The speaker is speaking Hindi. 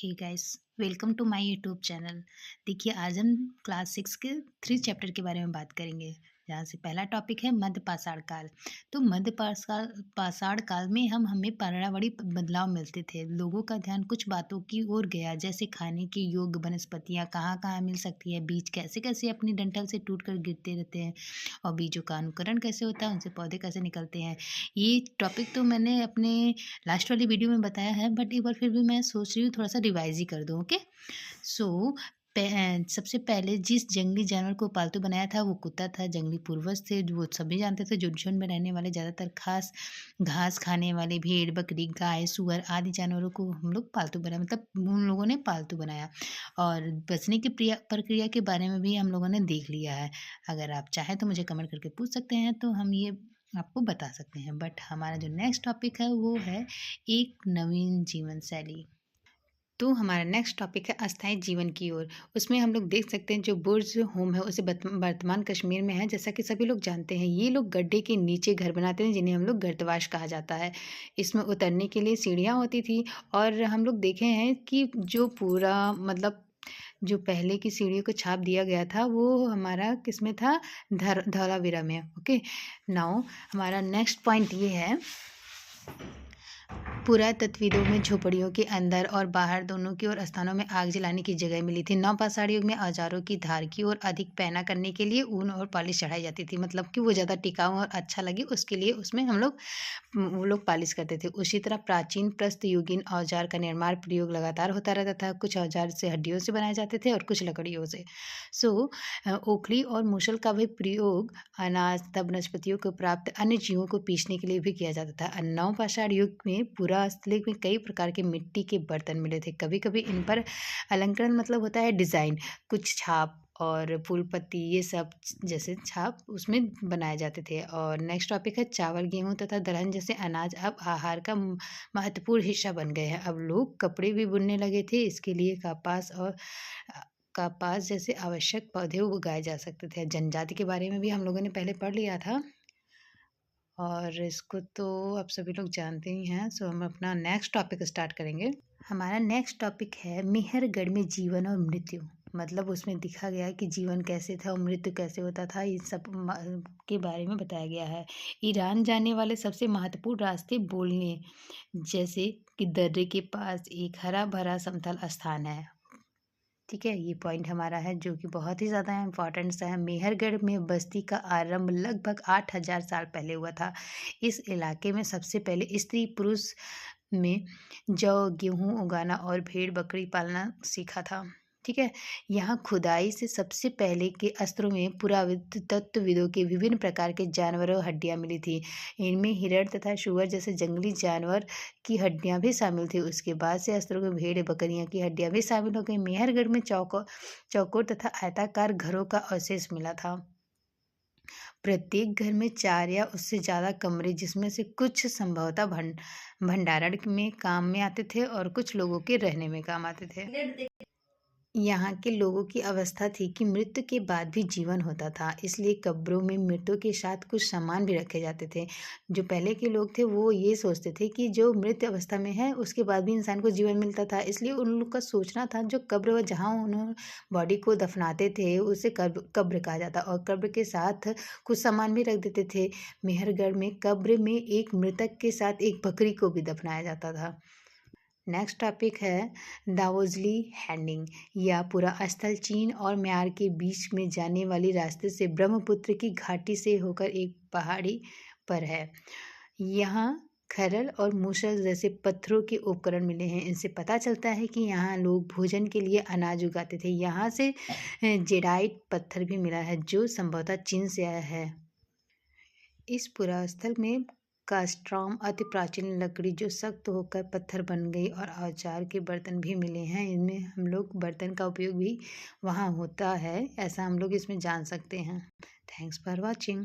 Hey guys, welcome to my YouTube channel. देखिए, आज हम क्लास 6 के 3 चैप्टर के बारे में बात करेंगे। जहाँ से पहला टॉपिक है मध्य पाषाण काल। तो मध्य पाषाण पाषाण काल में हम हमें पर्यावरणीय बदलाव मिलते थे। लोगों का ध्यान कुछ बातों की ओर गया, जैसे खाने के योग्य वनस्पतियाँ कहाँ-कहाँ मिल सकती है, बीज कैसे-कैसे अपनी डंठल से टूटकर गिरते रहते हैं और बीजों का अंकुरण कैसे होता है, उनसे पौधे कैसे निकलते हैं। ये टॉपिक तो मैंने अपने लास्ट वाली वीडियो में बताया है, बट एक बार फिर भी मैं सोच रही हूँ थोड़ा सा रिवाइज ही कर दूँ। ओके, सो सबसे पहले जिस जंगली जानवर को पालतू बनाया था वो कुत्ता था। जंगली पूर्वज थे, वो सभी जानते थे। झुंड में रहने वाले ज़्यादातर खास घास खाने वाले भेड़, बकरी, गाय, सुअर आदि जानवरों को हम लोग पालतू बनाया, मतलब उन लोगों ने पालतू बनाया। और बचने की प्रक्रिया के बारे में भी हम लोगों ने देख लिया है। अगर आप चाहें तो मुझे कमेंट करके पूछ सकते हैं, तो हम ये आपको बता सकते हैं। बट हमारा जो नेक्स्ट टॉपिक है वो है एक नवीन जीवन शैली। तो हमारा नेक्स्ट टॉपिक है अस्थायी जीवन की ओर। उसमें हम लोग देख सकते हैं जो बुर्ज होम है उसे वर्तमान कश्मीर में है। जैसा कि सभी लोग जानते हैं, ये लोग गड्ढे के नीचे घर बनाते हैं जिन्हें हम लोग गर्तवास कहा जाता है। इसमें उतरने के लिए सीढ़ियाँ होती थी और हम लोग देखे हैं कि जो पूरा मतलब जो पहले की सीढ़ियों को छाप दिया गया था वो हमारा किसमें था, धौलावीरा में। ओके, नाउ हमारा नेक्स्ट पॉइंट ये है, पुरातत्वविदों में झोपड़ियों के अंदर और बाहर दोनों की ओर स्थानों में आग जलाने की जगह मिली थी। नवपाषाण युग में औजारों की धार की ओर अधिक पैना करने के लिए ऊन और पॉलिश चढ़ाई जाती थी, मतलब कि वो ज़्यादा टिकाऊ और अच्छा लगे उसके लिए उसमें हम लोग वो लोग पॉलिश करते थे। उसी तरह प्राचीन प्रस्तयुगीन औजार का निर्माण प्रयोग लगातार होता रहता था। कुछ औजार से हड्डियों से बनाए जाते थे और कुछ लकड़ियों से। ओखली और मूसल का भी प्रयोग अनाज तथा वनस्पतियों को प्राप्त अन्य जीवों को पीसने के लिए भी किया जाता था। नवपाषाण युग में पुरास्थलिक में कई प्रकार के मिट्टी के बर्तन मिले थे। कभी कभी इन पर अलंकरण मतलब होता है डिज़ाइन, कुछ छाप और फूल पत्ती, ये सब जैसे छाप उसमें बनाए जाते थे। और नेक्स्ट टॉपिक है चावल, गेहूं तथा दलहन जैसे अनाज अब आहार का महत्वपूर्ण हिस्सा बन गए हैं। अब लोग कपड़े भी बुनने लगे थे, इसके लिए कपास जैसे आवश्यक पौधे उगाए जा सकते थे। जनजाति के बारे में भी हम लोगों ने पहले पढ़ लिया था और इसको तो आप सभी लोग जानते ही हैं। सो हम अपना नेक्स्ट टॉपिक स्टार्ट करेंगे। हमारा नेक्स्ट टॉपिक है मेहरगढ़ में जीवन और मृत्यु। मतलब उसमें दिखा गया है कि जीवन कैसे था और मृत्यु कैसे होता था, इन सब के बारे में बताया गया है। ईरान जाने वाले सबसे महत्वपूर्ण रास्ते बोलने, जैसे कि दर्रे के पास एक हरा भरा समतल स्थान है। ठीक है, ये पॉइंट हमारा है जो कि बहुत ही ज़्यादा इम्पोर्टेंट सा है। मेहरगढ़ में बस्ती का आरंभ लगभग 8,000 साल पहले हुआ था। इस इलाके में सबसे पहले स्त्री पुरुष में जौ, गेहूँ उगाना और भेड़ बकरी पालना सीखा था। ठीक है, यहाँ खुदाई से सबसे पहले के अस्त्रों में पुरातत्वविदों के विभिन्न प्रकार के जानवरों हड्डियाँ मिली थी। इनमें हिरण तथा शुअर जैसे जंगली जानवर की हड्डियाँ भी शामिल थी। उसके बाद से अस्त्रों में भेड़ बकरियाँ की हड्डियाँ भी शामिल हो गई। मेहरगढ़ में चौकोर तथा आयताकार घरों का अवशेष मिला था। प्रत्येक घर में 4 या उससे ज़्यादा कमरे, जिसमें से कुछ संभवतः भंडारण में काम में आते थे और कुछ लोगों के रहने में काम आते थे। यहाँ के लोगों की अवस्था थी कि मृत्यु के बाद भी जीवन होता था, इसलिए कब्रों में मृत्यु के साथ कुछ सामान भी रखे जाते थे। जो पहले के लोग थे वो ये सोचते थे कि जो मृत अवस्था में है उसके बाद भी इंसान को जीवन मिलता था, इसलिए उन लोग का सोचना था जो कब्र व जहाँ उन्होंने बॉडी को दफनाते थे उसे कब्र कहा जाता, और कब्र के साथ कुछ सामान भी रख देते थे। मेहरगढ़ में कब्र में एक मृतक के साथ एक बकरी को भी दफनाया जाता था। नेक्स्ट टॉपिक है दावोजली हैंडिंग या पूरा स्थल चीन और म्यांमार के बीच में जाने वाली रास्ते से ब्रह्मपुत्र की घाटी से होकर एक पहाड़ी पर है। यहाँ खरल और मूसल जैसे पत्थरों के उपकरण मिले हैं। इनसे पता चलता है कि यहाँ लोग भोजन के लिए अनाज उगाते थे। यहाँ से जेडाइट पत्थर भी मिला है जो संभवतः चीन से आया है। इस पुरास्थल में कास्ट्रॉम अति प्राचीन लकड़ी जो सख्त होकर पत्थर बन गई और औजार के बर्तन भी मिले हैं। इनमें हम लोग बर्तन का उपयोग भी वहाँ होता है, ऐसा हम लोग इसमें जान सकते हैं। Thanks for watching.